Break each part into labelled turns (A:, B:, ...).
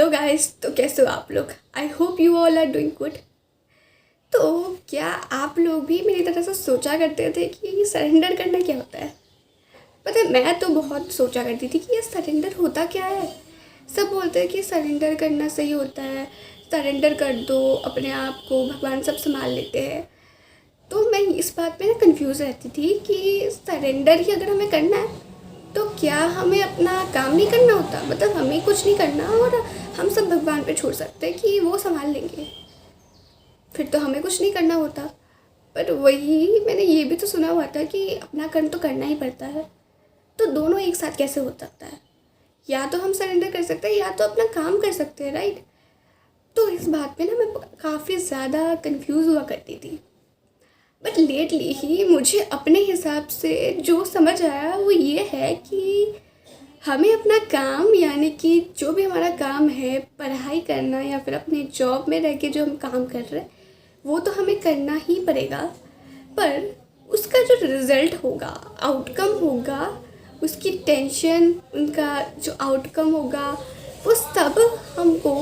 A: Hello guys, तो कैसे हो आप लोग। I hope you all are doing good. तो क्या आप लोग भी मेरी तरह से सोचा करते थे कि सरेंडर करना क्या होता है। पता है, मैं तो बहुत सोचा करती थी कि ये सरेंडर होता क्या है। सब बोलते हैं कि सरेंडर करना सही होता है, सरेंडर कर दो, अपने आप को भगवान सब संभाल लेते हैं। तो मैं इस बात में ना कंफ्यूज रहती थी कि सरेंडर ही अगर हमें करना है तो क्या हमें अपना काम नहीं करना होता। मतलब हमें कुछ नहीं करना और हम सब भगवान पे छोड़ सकते हैं कि वो संभाल लेंगे, फिर तो हमें कुछ नहीं करना होता। पर वही मैंने ये भी तो सुना हुआ था कि अपना कर्म तो करना ही पड़ता है। तो दोनों एक साथ कैसे हो सकता है। या तो हम सरेंडर कर सकते हैं या तो अपना काम कर सकते हैं, राइट। तो इस बात पे ना मैं काफ़ी ज़्यादा कंफ्यूज हुआ करती थी। बट लेटली ही मुझे अपने हिसाब से जो समझ आया वो ये है कि हमें अपना काम, यानी कि जो भी हमारा काम है, पढ़ाई करना या फिर अपने जॉब में रह के जो हम काम कर रहे हैं वो तो हमें करना ही पड़ेगा। पर उसका जो रिज़ल्ट होगा, आउटकम होगा, उसकी टेंशन, उनका जो आउटकम होगा, वो सब हमको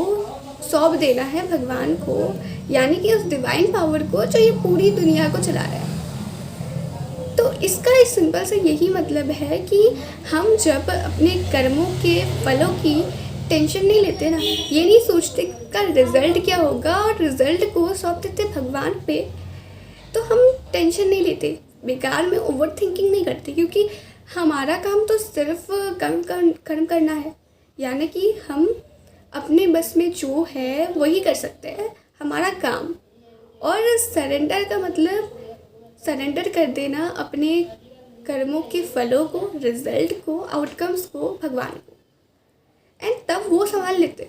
A: सौंप देना है भगवान को, यानी कि उस डिवाइन पावर को जो ये पूरी दुनिया को चला रहा है। तो इसका एक सिंपल से यही मतलब है कि हम जब अपने कर्मों के फलों की टेंशन नहीं लेते ना, ये नहीं सोचते का रिज़ल्ट क्या होगा और रिज़ल्ट को सौंप देते भगवान पे, तो हम टेंशन नहीं लेते, बेकार में ओवर थिंकिंग नहीं करते। क्योंकि हमारा काम तो सिर्फ कर्म करना है, यानी कि हम अपने बस में जो है वही कर सकते हैं, हमारा काम। और सरेंडर का मतलब सरेंडर कर देना अपने कर्मों के फलों को, रिजल्ट को, आउटकम्स को भगवान को, एंड तब वो संभाल लेते।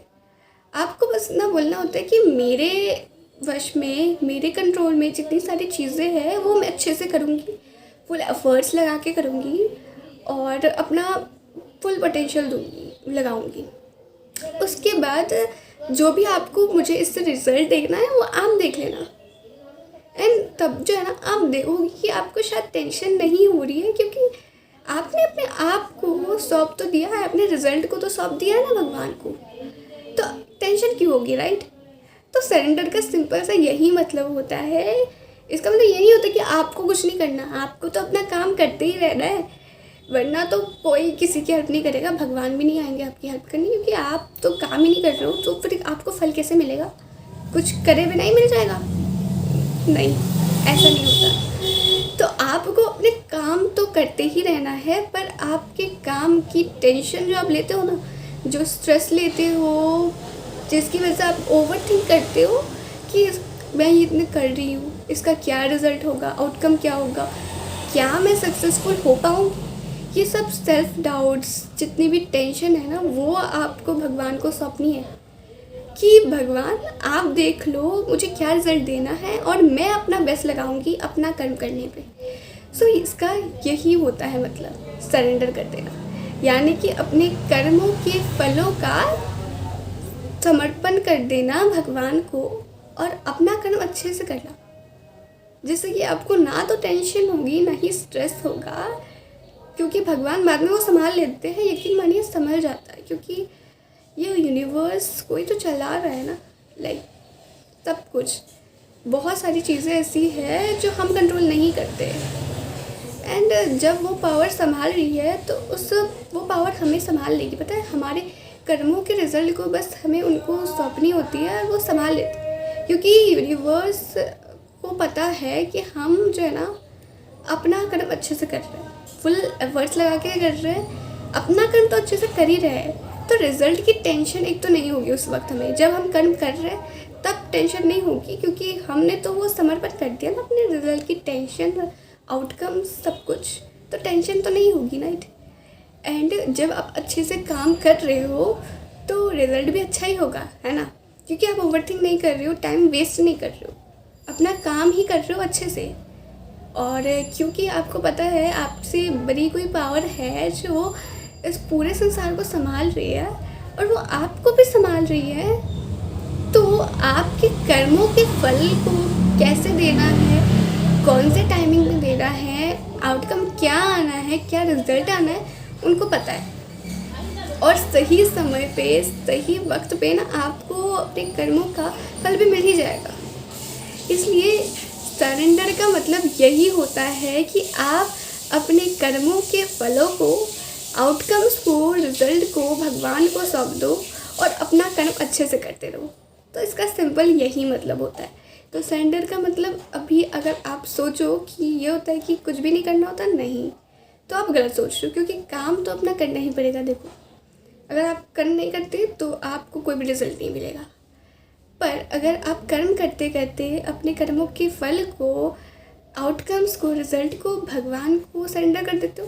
A: आपको बस ना बोलना होता है कि मेरे वश में, मेरे कंट्रोल में जितनी सारी चीज़ें हैं वो मैं अच्छे से करूँगी, फुल एफर्ट्स लगा के करूँगी और अपना फुल पोटेंशियल दूँगी, लगाऊँगी। उसके बाद जो भी आपको मुझे इससे रिजल्ट देखना है वो आप देख लेना। एंड तब जो है ना, आप देखोगे कि आपको शायद टेंशन नहीं हो रही है, क्योंकि आपने अपने आप को सौंप तो दिया है, अपने रिजल्ट को तो सौंप दिया है ना भगवान को, तो टेंशन क्यों होगी, राइट। तो सरेंडर का सिंपल सा यही मतलब होता है। इसका मतलब ये नहीं होता कि आपको कुछ नहीं करना, आपको तो अपना काम करते ही रहना है, वरना तो कोई किसी की हेल्प नहीं करेगा, भगवान भी नहीं आएंगे आपकी हेल्प करने, क्योंकि आप तो काम ही नहीं कर रहे हो। तो फिर आपको फल कैसे मिलेगा, कुछ करे बिना ही मिल जाएगा? नहीं, ऐसा नहीं होता। तो आपको अपने काम तो करते ही रहना है, पर आपके काम की टेंशन जो आप लेते हो ना, जो स्ट्रेस लेते हो, जिसकी वजह से आप ओवर थिंक करते हो कि मैं ये इतने कर रही हूँ, इसका क्या रिज़ल्ट होगा, आउटकम क्या होगा, क्या मैं सक्सेसफुल हो पाऊँगी, ये सब सेल्फ डाउट्स, जितनी भी टेंशन है ना, वो आपको भगवान को सौंपनी है कि भगवान आप देख लो मुझे क्या रिज़ल्ट देना है और मैं अपना बेस्ट लगाऊंगी अपना कर्म करने पे। सो इसका यही होता है मतलब सरेंडर कर देना, यानी कि अपने कर्मों के फलों का समर्पण कर देना भगवान को और अपना कर्म अच्छे से करना, जिससे कि आपको ना तो टेंशन होगी ना ही स्ट्रेस होगा, क्योंकि भगवान बाद में वो संभाल लेते हैं। यकीन मानिए संभल जाता है, क्योंकि ये यूनिवर्स कोई तो चला रहा है ना, लाइक सब कुछ, बहुत सारी चीज़ें ऐसी है जो हम कंट्रोल नहीं करते। एंड जब वो पावर संभाल रही है तो वो पावर हमें संभाल लेगी। पता है, हमारे कर्मों के रिजल्ट को बस हमें उनको सौंपनी होती है और वो संभाल लेते हैं, क्योंकि यूनिवर्स को पता है कि हम जो है ना अपना कर्म अच्छे से कर रहे हैं, फुल एफर्ट्स लगा के कर रहे हैं, अपना कर्म तो अच्छे से कर ही रहे हैं। तो रिज़ल्ट की टेंशन एक तो नहीं होगी उस वक्त हमें, जब हम कर्म कर रहे हैं तब टेंशन नहीं होगी, क्योंकि हमने तो वो समर्पण कर दिया ना अपने रिज़ल्ट की, टेंशन, आउटकम, सब कुछ, तो टेंशन तो नहीं होगी ना। एंड जब आप अच्छे से काम कर रहे हो तो रिज़ल्ट भी अच्छा ही होगा, है ना, क्योंकि आप ओवरथिंक नहीं कर रहे हो, टाइम वेस्ट नहीं कर रहे हो, अपना काम ही कर रहे हो अच्छे से। और क्योंकि आपको पता है आपसे बड़ी कोई पावर है जो इस पूरे संसार को संभाल रही है और वो आपको भी संभाल रही है, तो आपके कर्मों के फल को कैसे देना है, कौन से टाइमिंग में देना है, आउटकम क्या आना है, क्या रिजल्ट आना है, उनको पता है। और सही समय पे सही वक्त पे ना आपको अपने कर्मों का फल भी मिल ही जाएगा। इसलिए सरेंडर का मतलब यही होता है कि आप अपने कर्मों के फलों को, आउटकम्स को, रिजल्ट को भगवान को सौंप दो और अपना कर्म अच्छे से करते रहो। तो इसका सिंपल यही मतलब होता है। तो सरेंडर का मतलब अभी अगर आप सोचो कि ये होता है कि कुछ भी नहीं करना होता, नहीं, तो आप गलत सोच रहे हो, क्योंकि काम तो अपना करना ही पड़ेगा। देखो, अगर आप कर्म नहीं करते तो आपको कोई भी रिजल्ट नहीं मिलेगा, पर अगर आप कर्म करते करते अपने कर्मों के फल को, आउटकम्स को, रिजल्ट को भगवान को सरेंडर कर देते हो,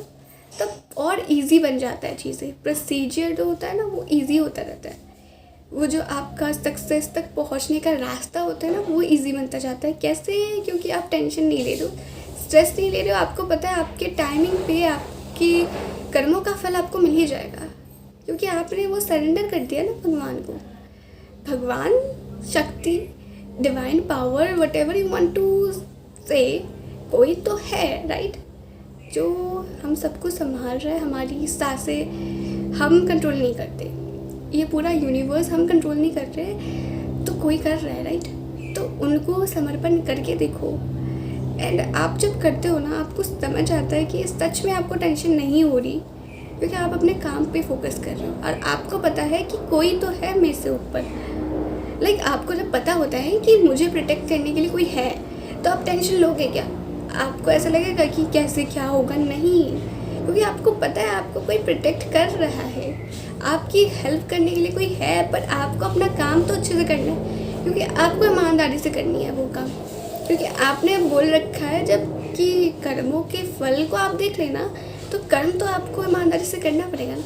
A: तब और इजी बन जाता है चीज़ें। प्रोसीजर जो होता है ना, वो इजी होता रहता है। वो जो आपका सक्सेस तक पहुंचने का रास्ता होता है ना, वो इजी बनता जाता है। कैसे? क्योंकि आप टेंशन नहीं ले रहे हो, स्ट्रेस नहीं ले रहे हो। आपको पता है आपके टाइमिंग पे आपके कर्मों का फल आपको मिल ही जाएगा, क्योंकि आपने वो सरेंडर कर दिया ना भगवान को। भगवान, शक्ति, divine power, whatever you want to say, कोई तो है, राइट, जो हम सबको संभाल रहा है। हमारी सांसें हम कंट्रोल नहीं करते, ये पूरा यूनिवर्स हम कंट्रोल नहीं कर रहे, तो कोई कर रहा है, राइट। तो उनको समर्पण करके देखो। एंड आप जब करते हो ना, आपको समझ आता है कि सच में आपको टेंशन नहीं हो रही, क्योंकि आप अपने काम पे फोकस कर रहे हो और आपको पता है कि कोई तो है मेरे से ऊपर। लाइक आपको जब पता होता है कि मुझे प्रोटेक्ट करने के लिए कोई है, तो आप टेंशन लोगे क्या? आपको ऐसा लगेगा कि कैसे क्या होगा? नहीं, क्योंकि आपको पता है आपको कोई प्रोटेक्ट कर रहा है, आपकी हेल्प करने के लिए कोई है। पर आपको अपना काम तो अच्छे से करना है, क्योंकि आपको ईमानदारी से करनी है वो काम, क्योंकि आपने बोल रखा है जब कि कर्मों के फल को आप देख लेना, तो कर्म तो आपको ईमानदारी से करना पड़ेगा ना।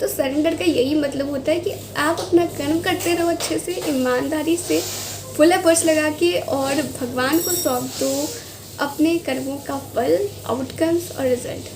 A: तो सरेंडर का यही मतलब होता है कि आप अपना कर्म करते रहो अच्छे से, ईमानदारी से, फुल एफर्ट्स लगा के, और भगवान को सौंप दो अपने कर्मों का फल, आउटकम्स और रिजल्ट।